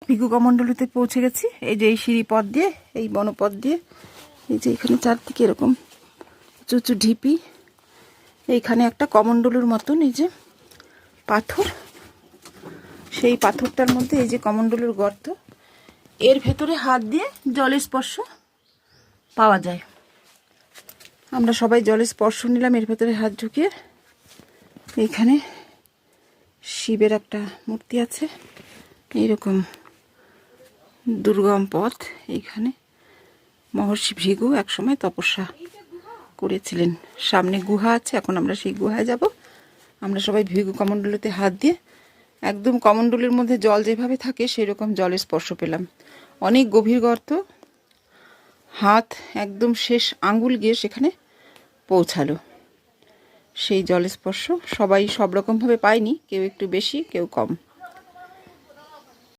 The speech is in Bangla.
ভিগু কমণ্ডলুতে পৌঁছে গেছি। এই যে এই সিঁড়ি পথ দিয়ে, এই বনপথ দিয়ে, এই যে এখানে চারদিকে এরকম উঁচু উঁচু ঢিপি, এইখানে একটা কমণ্ডলুর মতন এই যে পাথর, সেই পাথরটার মধ্যে এই যে কমণ্ডলুর গর্ত, এর ভেতরে হাত দিয়ে জলের স্পর্শ পাওয়া যায়। আমরা সবাই জলের স্পর্শ নিলাম এর ভেতরে হাত ঢুকিয়ে। এইখানে শিবের একটা মূর্তি আছে, এইরকম দুর্গম পথ। এইখানে মহর্ষি ভৃগু একসময় তপস্যা করেছিলেন। সামনে গুহা আছে, এখন আমরা সেই গুহায় যাব। আমরা সবাই ভৃগু কমণ্ডলুতে হাত দিয়ে একদম কমণ্ডলুর মধ্যে জল যেভাবে থাকে সেই রকম জলের স্পর্শ পেলাম। অনেক গভীর গর্ত, হাত একদম শেষ আঙ্গুল গিয়ে সেখানে পৌঁছালো। সেই জলের স্পর্শ সবাই সব রকমভাবে পায়নি, কেউ একটু বেশি, কেউ কম।